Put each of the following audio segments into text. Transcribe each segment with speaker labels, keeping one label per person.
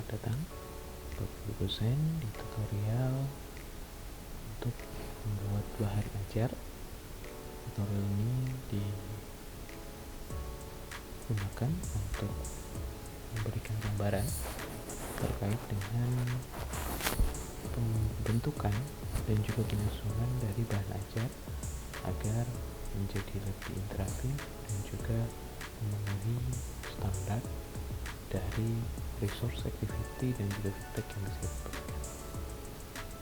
Speaker 1: Selamat datang Bapak Ibu dosen di tutorial untuk membuat bahan ajar. Tutorial ini digunakan untuk memberikan gambaran terkait dengan pembentukan dan juga penyusunan dari bahan ajar agar menjadi lebih interaktif dan juga memenuhi standar dari resource activity dan juga feedback yang bisa diberikan.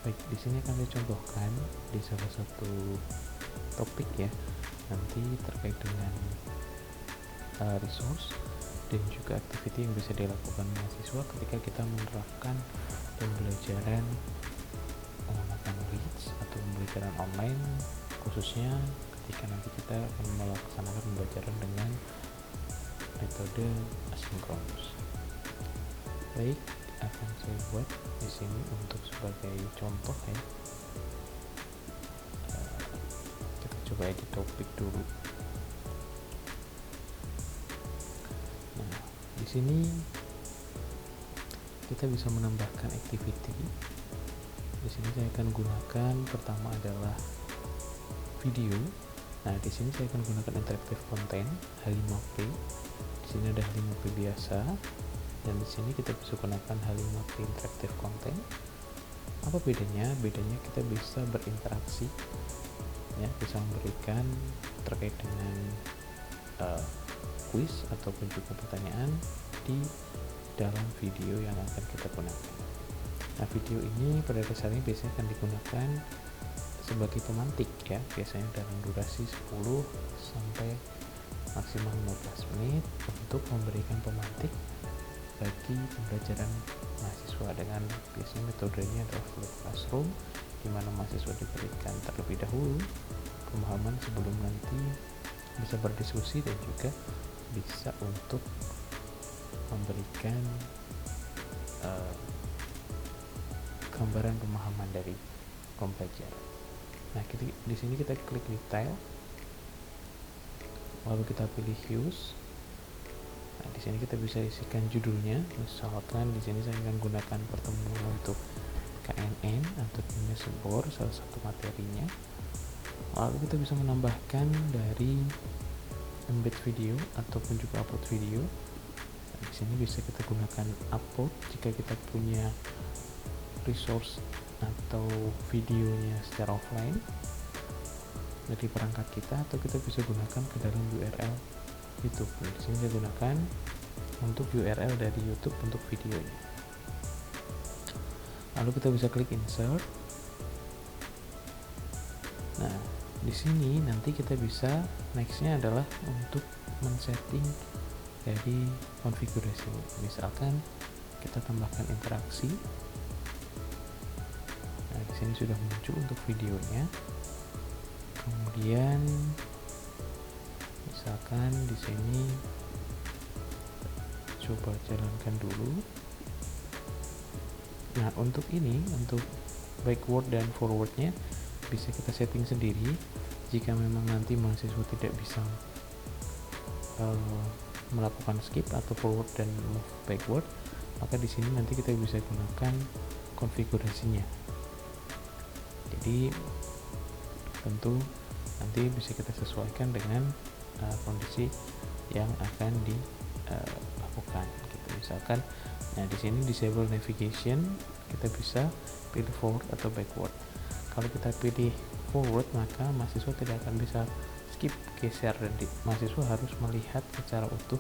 Speaker 1: Baik, di sini akan saya contohkan di salah satu topik ya, nanti terkait dengan resource dan juga activity yang bisa dilakukan mahasiswa ketika kita menerapkan pembelajaran menggunakan leads atau pembelajaran online, khususnya ketika nanti kita akan melaksanakan pembelajaran dengan metode asinkronus. Baik, akan saya buat di sini untuk sebagai contoh ya. Kita coba edit topik dulu. Nah, di sini kita bisa menambahkan activity. Di sini saya akan gunakan pertama adalah video. Nah, di sini saya akan gunakan interactive content H5P. Di sini ada H5P biasa. Dan di sini kita bisa gunakan H5P interactive content. Apa bedanya? Bedanya kita bisa berinteraksi, ya, bisa memberikan terkait dengan quiz ataupun juga pertanyaan di dalam video yang akan kita gunakan. Nah, video ini pada dasarnya biasanya akan digunakan sebagai pemantik ya, biasanya dalam durasi 10 sampai maksimal 15 menit untuk memberikan pemantik bagi pembelajaran mahasiswa dengan biasanya metodenya adalah full classroom, di mana mahasiswa diberikan terlebih dahulu pemahaman sebelum nanti bisa berdiskusi dan juga bisa untuk memberikan gambaran pemahaman dari pembelajaran. Nah, di sini kita klik detail, lalu kita pilih use. Nah, di sini kita bisa isikan judulnya. Misalkan di sini saya akan gunakan pertemuan untuk KNN atau Knowledge Board, salah satu materinya. Lalu kita bisa menambahkan dari embed video ataupun juga upload video. Nah, di sini bisa kita gunakan upload jika kita punya resource atau videonya secara offline dari perangkat kita, atau kita bisa gunakan ke dalam URL YouTube. Nah, di sini saya gunakan untuk URL dari YouTube untuk videonya. Lalu kita bisa klik insert. Nah, di sini nanti kita bisa nextnya adalah untuk men-setting dari konfigurasi. Misalkan kita tambahkan interaksi. Nah, di sini sudah muncul untuk videonya. Kemudian misalkan di sini coba jalankan dulu. Nah, untuk ini, untuk backward dan forwardnya bisa kita setting sendiri. Jika memang nanti mahasiswa tidak bisa melakukan skip atau forward dan move backward, maka di sini nanti kita bisa gunakan konfigurasinya. Jadi tentu nanti bisa kita sesuaikan dengan kondisi yang akan dilakukan gitu. Misalkan, nah di sini disable navigation, kita bisa pilih forward atau backward. Kalau kita pilih forward, maka mahasiswa tidak akan bisa skip, geser, dan mahasiswa harus melihat secara utuh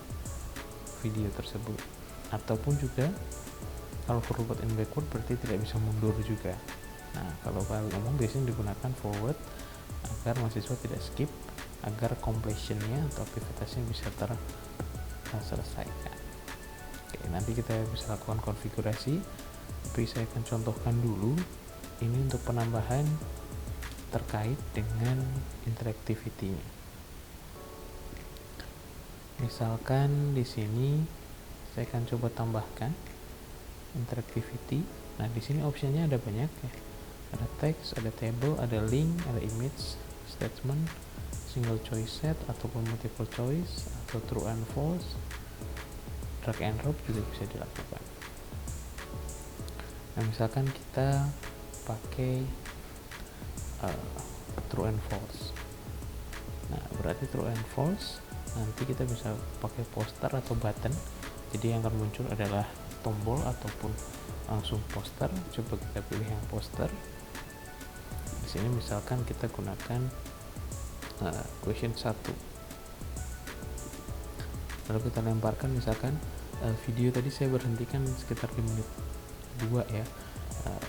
Speaker 1: video tersebut. Ataupun juga kalau forward and backward berarti tidak bisa mundur juga. Nah, kalau umum biasanya digunakan forward agar mahasiswa tidak skip, agar completionnya atau aktivitasnya bisa terselesaikan. Oke, nanti kita bisa lakukan konfigurasi, tapi saya akan contohkan dulu ini untuk penambahan terkait dengan interactivity-nya. Misalkan di sini saya akan coba tambahkan interactivity. Nah, di sini opsinya ada banyak ya. Ada text, ada table, ada link, ada image, statement, single choice set ataupun multiple choice, atau true and false, drag and drop juga bisa dilakukan. Nah, misalkan kita pakai true and false. Nah, berarti true and false nanti kita bisa pakai poster atau button. Jadi yang akan muncul adalah tombol ataupun langsung poster. Coba kita pilih yang poster. Di sini misalkan kita gunakan question 1. Lalu kita lemparkan, misalkan video tadi saya berhentikan sekitar di menit 2 ya,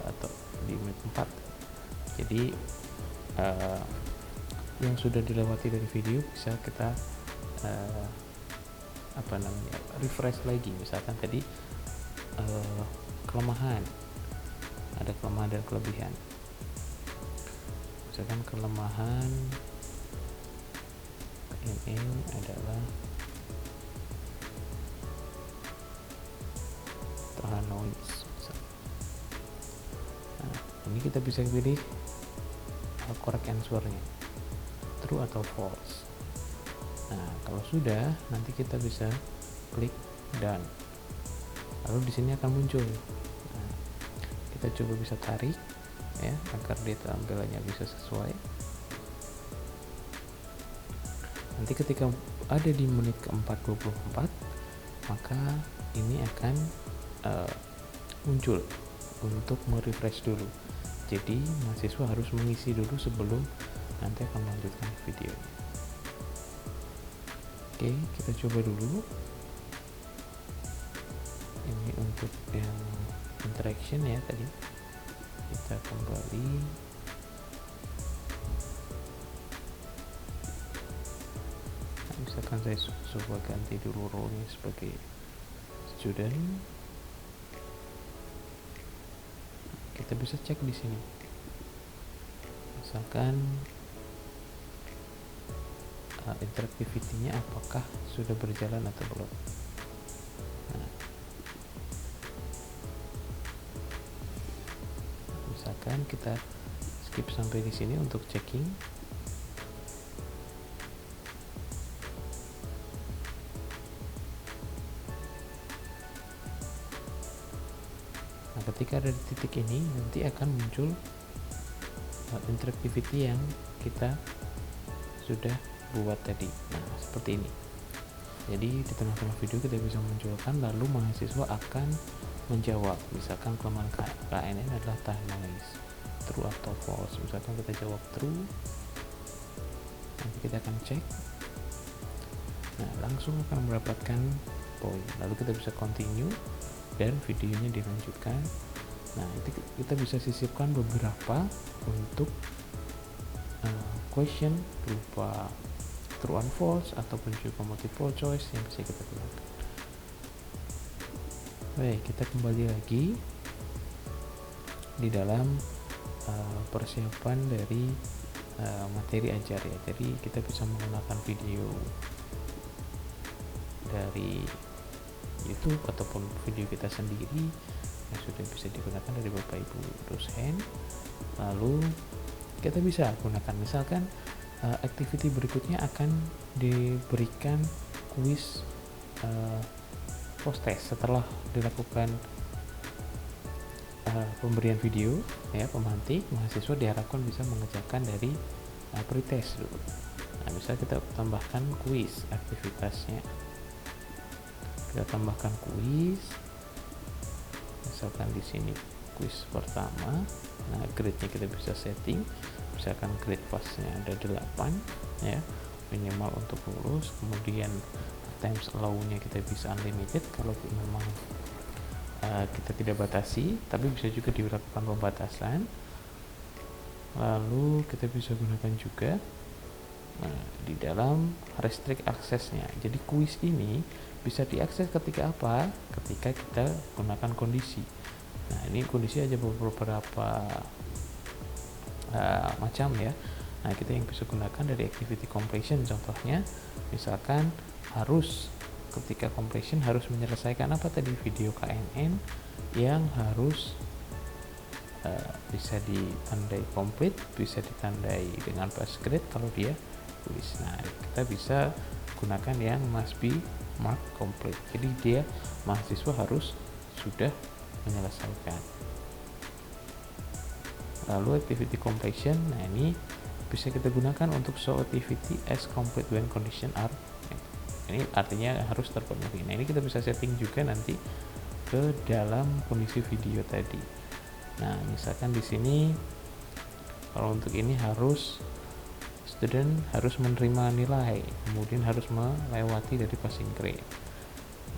Speaker 1: atau di menit 4. Jadi yang sudah dilewati dari video bisa kita refresh lagi. Misalkan tadi kelemahan, ada kelemahan dan kelebihan. Misalkan kelemahan ini adalah tahan noise. Nah, ini kita bisa pilih correct answer-nya, true atau false. Nah, kalau sudah, nanti kita bisa klik done. Lalu di sini akan muncul. Nah, kita coba bisa tarik ya agar dia tampilannya bisa sesuai. Nanti ketika ada di menit ke-4:24, maka ini akan muncul untuk merefresh dulu. Jadi mahasiswa harus mengisi dulu sebelum nanti akan melanjutkan video. Oke, kita coba dulu. Ini untuk yang interaction ya tadi. Kita kembali. Nah, misalkan saya coba ganti dulu role-nya sebagai student. Kita bisa cek di sini. Misalkan interactivity-nya apakah sudah berjalan atau belum. Nah, misalkan kita skip sampai di sini untuk checking. Nah, ketika ada di titik ini nanti akan muncul interactivity yang kita sudah buat tadi. Nah, seperti ini. Jadi di tengah-tengah video kita bisa munculkan, lalu mahasiswa akan menjawab. Misalkan kelemahan KNN adalah tahan noise, true atau false. Misalkan kita jawab true, nanti kita akan cek. Nah, langsung akan mendapatkan poin. Lalu kita bisa continue dan videonya dilanjutkan. Nah, itu kita bisa sisipkan beberapa untuk question berupa true and false ataupun juga multiple choice yang bisa kita gunakan. Baik, kita kembali lagi di dalam persiapan dari materi ajar ya. Jadi kita bisa menggunakan video dari YouTube ataupun video kita sendiri yang sudah bisa digunakan dari Bapak Ibu dosen. Lalu kita bisa gunakan, misalkan activity berikutnya akan diberikan kuis post test setelah dilakukan pemberian video ya, pemantik. Mahasiswa diharapkan bisa mengerjakan dari pretest dulu. Nah, misalnya kita tambahkan kuis aktivitasnya, kita tambahkan kuis, misalkan di sini kuis pertama. Nah, grade-nya kita bisa setting, misalkan grade pass-nya ada 8 ya, minimal untuk lulus. Kemudian times allow-nya kita bisa unlimited kalau memang kita tidak batasi, tapi bisa juga dilakukan pembatasan. Lalu kita bisa gunakan juga di dalam restrict aksesnya. Jadi kuis ini bisa diakses ketika apa? Ketika kita gunakan kondisi. Nah, ini kondisi aja beberapa macam ya. Nah, kita yang bisa gunakan dari activity completion contohnya, misalkan harus ketika completion harus menyelesaikan apa tadi, video KNN yang harus bisa ditandai complete, bisa ditandai dengan pass grade kalau dia tulis. Nah, kita bisa gunakan yang must be marked complete. Jadi dia mahasiswa harus sudah menyelesaikan. Lalu activity completion, nah ini bisa kita gunakan untuk show activity as complete when condition are met. Ini artinya harus terpenuhi. Nah ini kita bisa setting juga nanti ke dalam kondisi video tadi. Nah misalkan di sini kalau untuk ini harus student harus menerima nilai, kemudian harus melewati dari passing grade.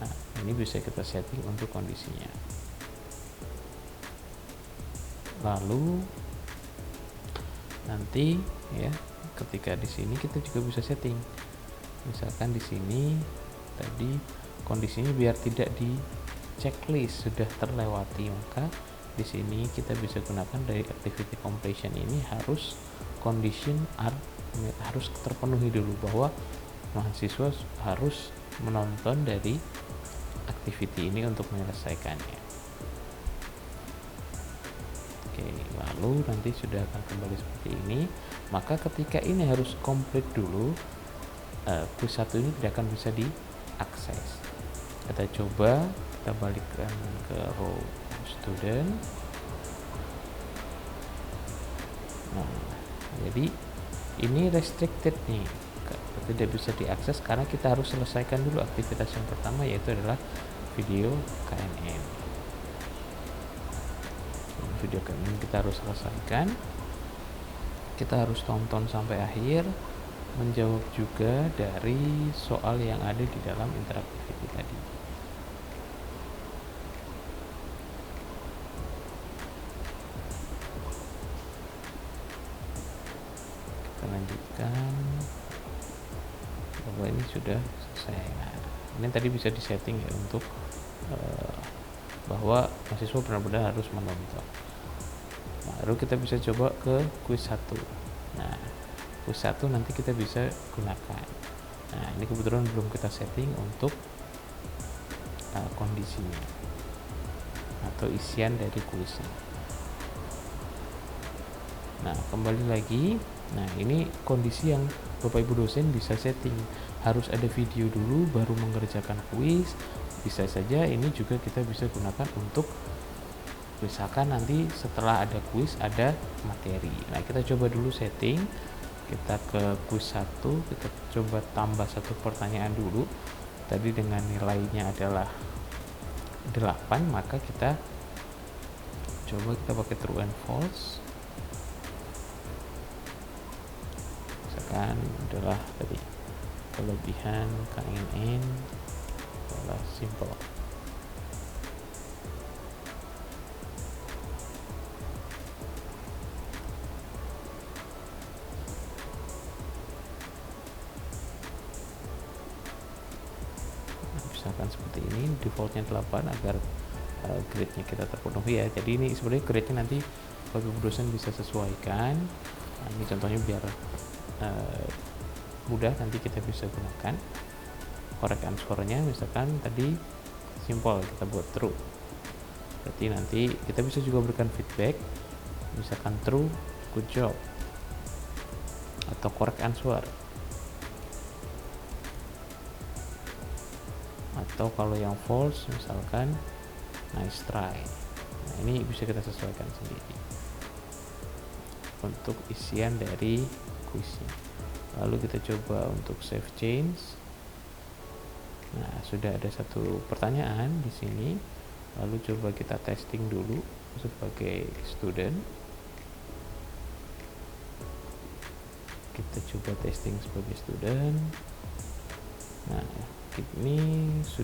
Speaker 1: Nah ini bisa kita setting untuk kondisinya. Lalu nanti ya ketika di sini kita juga bisa setting, misalkan di sini tadi kondisinya biar tidak di checklist sudah terlewati, maka di sini kita bisa gunakan dari activity completion ini harus condition are met, harus terpenuhi dulu bahwa mahasiswa harus menonton dari activity ini untuk menyelesaikannya. Oke, lalu nanti sudah akan kembali seperti ini. Maka ketika ini harus komplit dulu, quiz 1 ini tidak akan bisa diakses. Kita coba, kita balikkan ke row student. Nah, jadi ini restricted nih, tidak bisa diakses karena kita harus selesaikan dulu aktivitas yang pertama, yaitu adalah video KNN. Video KNN kita harus selesaikan, kita harus tonton sampai akhir, menjawab juga dari soal yang ada di dalam interactivity tadi. Kita lanjutkan bahwa ini sudah selesai. Nah, ini tadi bisa disetting ya untuk bahwa mahasiswa benar-benar harus menonton. Baru kita bisa coba ke quiz 1. Nah, quiz 1 nanti kita bisa gunakan. Nah, ini kebetulan belum kita setting untuk kondisinya atau isian dari kuisnya. Nah, kembali lagi. Nah, ini kondisi yang Bapak Ibu dosen bisa setting. Harus ada video dulu baru mengerjakan kuis. Bisa saja ini juga kita bisa gunakan untuk misalkan nanti setelah ada kuis ada materi. Nah kita coba dulu setting, kita ke kuis 1, kita coba tambah satu pertanyaan dulu. Tadi dengan nilainya adalah 8, maka kita coba kita pakai true and false. Misalkan adalah tadi kelebihan KNN adalah simple. Misalkan seperti ini, defaultnya 8 agar grade-nya kita terpenuhi ya. Jadi ini sebenarnya grade-nya nanti bagi dosen bisa sesuaikan. Nah, ini contohnya biar mudah nanti kita bisa gunakan. Correct answer-nya misalkan tadi simple, kita buat true. Berarti nanti kita bisa juga berikan feedback, misalkan true, good job, atau correct answer. Atau kalau yang false misalkan nice try. Nah ini bisa kita sesuaikan sendiri untuk isian dari kuisnya. Lalu kita coba untuk save change. Nah sudah ada satu pertanyaan di sini. Lalu coba kita testing dulu sebagai student. Kita coba testing sebagai student. Nah ini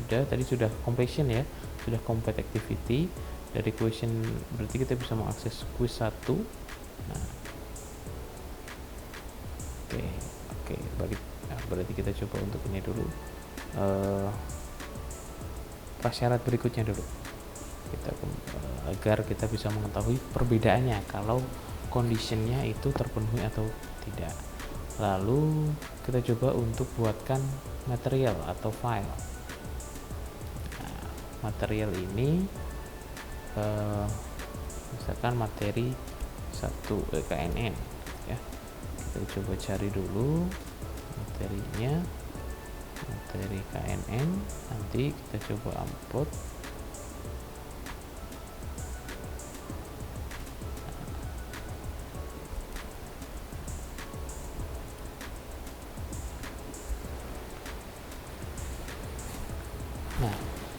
Speaker 1: tadi sudah completion ya, sudah complete activity dari question, berarti kita bisa mengakses quiz 1. Nah, oke, berarti kita coba untuk ini dulu, prasyarat berikutnya dulu, agar kita bisa mengetahui perbedaannya kalau conditionnya itu terpenuhi atau tidak. Lalu kita coba untuk buatkan material atau file. Nah, material ini misalkan materi 1 KNN ya. Kita coba cari dulu materinya, materi KNN. Nanti kita coba upload.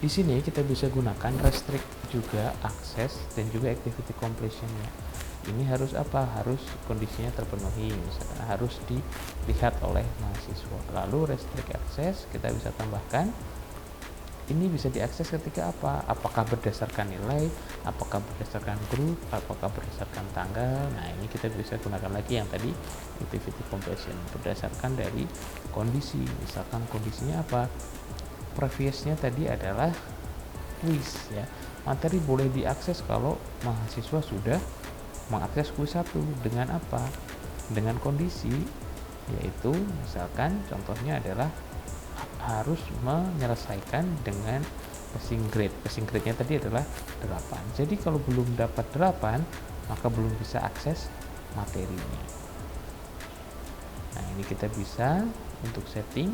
Speaker 1: Di sini kita bisa gunakan restrict juga akses dan juga activity completion-nya. Ini harus apa? Harus kondisinya terpenuhi, misalkan harus dilihat oleh mahasiswa. Lalu restrict access kita bisa tambahkan, ini bisa diakses ketika apa? Apakah berdasarkan nilai, apakah berdasarkan grup, apakah berdasarkan tanggal. Nah, ini kita bisa gunakan lagi yang tadi activity completion, berdasarkan dari kondisi. Misalkan kondisinya apa? Previousnya tadi adalah quiz ya. Materi boleh diakses kalau mahasiswa sudah mengakses quiz 1 dengan apa? Dengan kondisi, yaitu misalkan contohnya adalah harus menyelesaikan dengan passing grade. Passing grade-nya tadi adalah 8. Jadi kalau belum dapat 8, maka belum bisa akses materinya. Nah, ini kita bisa untuk setting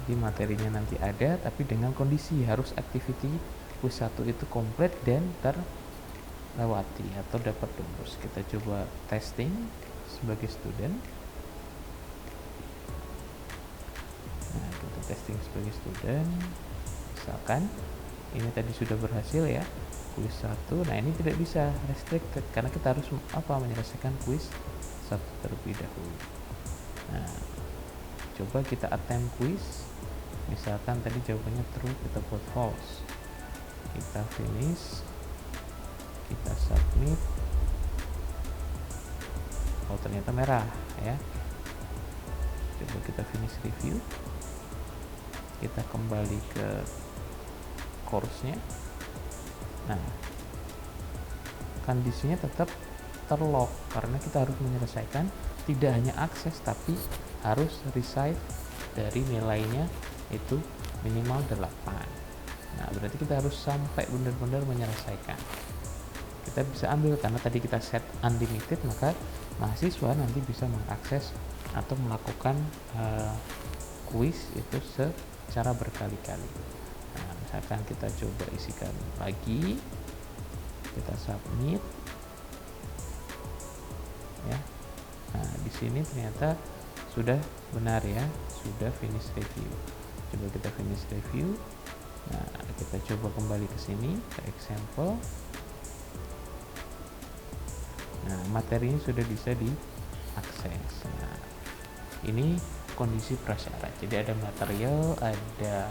Speaker 1: di materinya nanti ada, tapi dengan kondisi harus activity quiz 1 itu komplit dan terlewati atau dapat lulus. Kita coba testing sebagai student. Nah, kita testing sebagai student, misalkan ini tadi sudah berhasil ya, quiz 1. Nah, ini tidak bisa, restricted, karena kita harus menyelesaikan quiz 1 terlebih dahulu. Nah, coba kita attempt quiz, misalkan tadi jawabannya true, kita buat false, kita finish, kita submit. Oh, ternyata merah ya. Coba kita finish review, kita kembali ke course-nya. Nah, kondisinya tetap terlock karena kita harus menyelesaikan tidak hanya akses tapi harus receive dari nilainya itu minimal 8. Nah, berarti kita harus sampai benar-benar menyelesaikan. Kita bisa ambil karena tadi kita set unlimited, maka mahasiswa nanti bisa mengakses atau melakukan quiz itu secara berkali-kali. Nah, misalkan kita coba isikan lagi, kita submit ya. Nah, di sini ternyata sudah benar ya, sudah finish review. Coba kita finish review. Nah, kita coba kembali ke sini ke example. Nah, materinya sudah bisa diakses. Nah, ini kondisi prasyarat. Jadi ada material, ada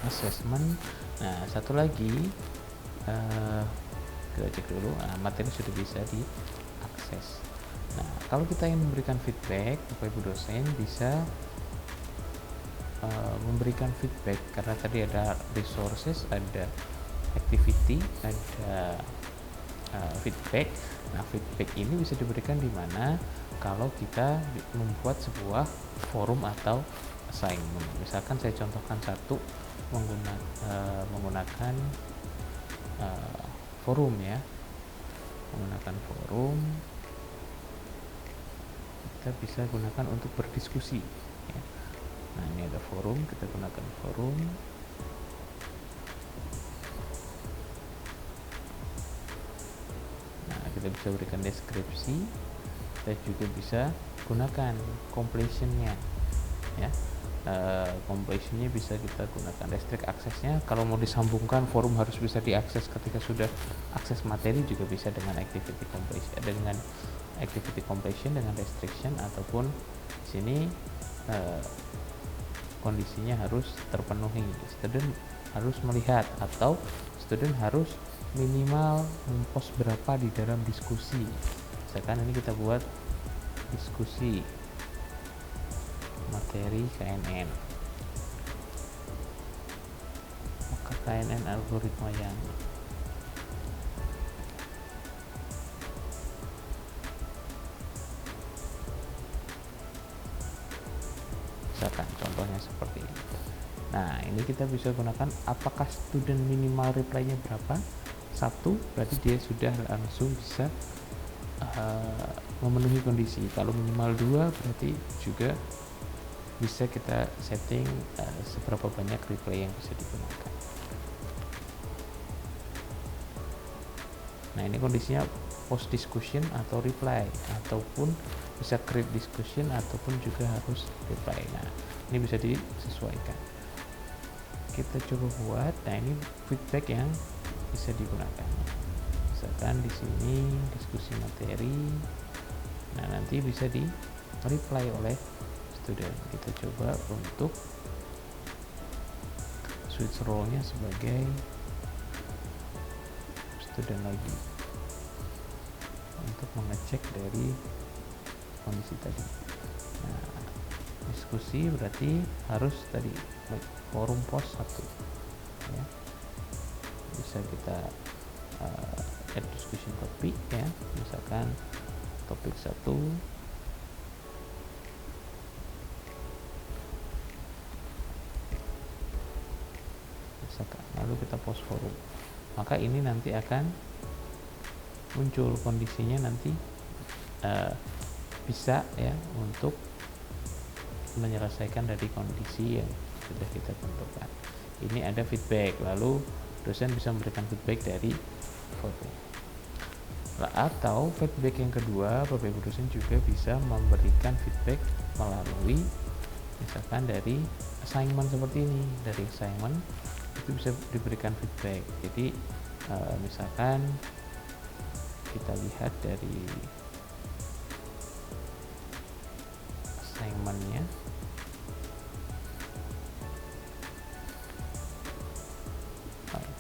Speaker 1: assessment. Nah, satu lagi kita cek dulu. Nah, materi sudah bisa diakses. Nah, kalau kita ingin memberikan feedback, Bapak Ibu dosen bisa memberikan feedback karena tadi ada resources, ada activity, ada feedback. Nah, feedback ini bisa diberikan di mana kalau kita membuat sebuah forum atau assignment. Misalkan saya contohkan satu menggunakan forum ya, menggunakan forum. Kita bisa gunakan untuk berdiskusi ya. Nah, ini ada forum, kita gunakan forum. Nah, kita bisa berikan deskripsi. Kita juga bisa gunakan completion-nya ya. Completion-nya bisa kita gunakan restrict aksesnya. Kalau mau disambungkan, forum harus bisa diakses ketika sudah akses materi, juga bisa dengan activity completion, dengan activity completion dengan restriction, ataupun di sini kondisinya harus terpenuhi. Student harus melihat atau student harus minimal mempost berapa di dalam diskusi. Misalkan ini kita buat diskusi materi KNN, maka KNN algoritma yang misalkan contohnya seperti ini. Nah, ini kita bisa gunakan apakah student minimal reply-nya berapa? 1, berarti dia sudah langsung bisa memenuhi kondisi. Kalau minimal 2, berarti juga bisa kita setting seberapa banyak reply yang bisa digunakan. Nah, ini kondisinya post discussion atau reply, ataupun bisa create discussion ataupun juga harus reply. Nah, ini bisa disesuaikan. kita coba buat. Nah, ini feedback yang bisa digunakan. Misalkan di sini diskusi materi. Nah, nanti bisa di reply oleh student. Kita coba untuk switch role-nya sebagai student lagi untuk mengecek dari kondisi tadi. Nah, diskusi berarti harus tadi forum post 1 ya. Bisa kita add discussion topik ya, misalkan topik 1 misalkan, lalu kita post forum, maka ini nanti akan muncul kondisinya nanti bisa ya untuk menyelesaikan dari kondisi yang sudah kita tentukan. Ini ada feedback, lalu dosen bisa memberikan feedback dari forum. Atau feedback yang kedua, Bapak Ibu dosen juga bisa memberikan feedback melalui misalkan dari assignment seperti ini. Dari assignment itu bisa diberikan feedback. Jadi misalkan kita lihat dari assignment-nya.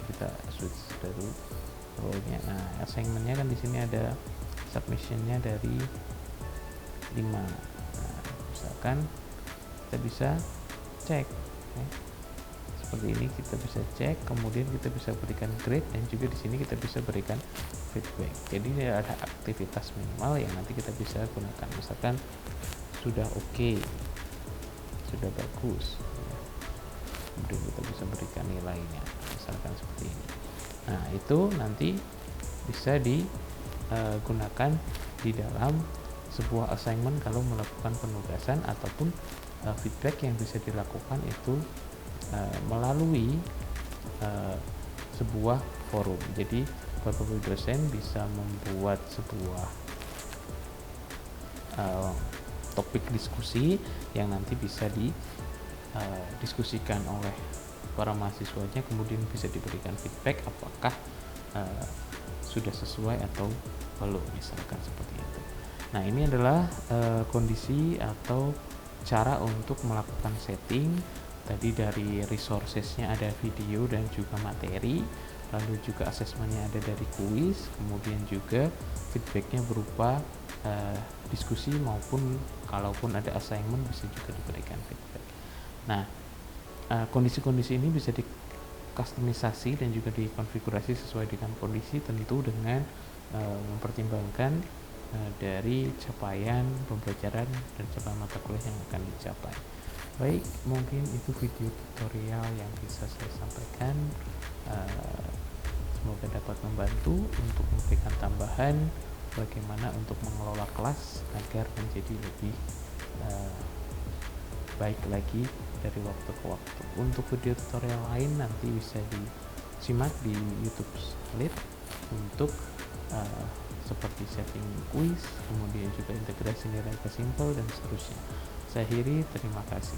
Speaker 1: Kita switch dari role-nya. Nah, assignment-nya kan di sini ada submission-nya dari 5. Nah, misalkan kita bisa cek ya. Seperti ini kita bisa cek, kemudian kita bisa berikan grade, dan juga di sini kita bisa berikan feedback. Jadi ada aktivitas minimal yang nanti kita bisa gunakan. Misalkan sudah oke, sudah bagus ya. Kemudian kita bisa berikan nilainya, misalkan seperti ini. Nah, itu nanti bisa digunakan di dalam sebuah assignment kalau melakukan penugasan, ataupun feedback yang bisa dilakukan itu melalui sebuah forum. Jadi Bapak Ibu dosen bisa membuat sebuah topik diskusi yang nanti bisa didiskusikan oleh para mahasiswanya, kemudian bisa diberikan feedback apakah sudah sesuai atau belum, misalkan seperti itu. Nah, ini adalah kondisi atau cara untuk melakukan setting. Tadi dari resources-nya ada video dan juga materi, lalu juga asesmennya ada dari kuis, kemudian juga feedbacknya berupa diskusi, maupun kalaupun ada assignment bisa juga diberikan feedback. Nah, kondisi-kondisi ini bisa dikustomisasi dan juga dikonfigurasi sesuai dengan kondisi, tentu dengan mempertimbangkan dari capaian pembelajaran dan capaian mata kuliah yang akan dicapai. Baik, mungkin itu video tutorial yang bisa saya sampaikan. Semoga dapat membantu untuk memberikan tambahan bagaimana untuk mengelola kelas agar menjadi lebih baik lagi dari waktu ke waktu. Untuk video tutorial lain nanti bisa disimak di YouTube Slide untuk seperti setting quiz, kemudian juga integrasi nilai ke simple dan seterusnya. Saya akhiri, terima kasih.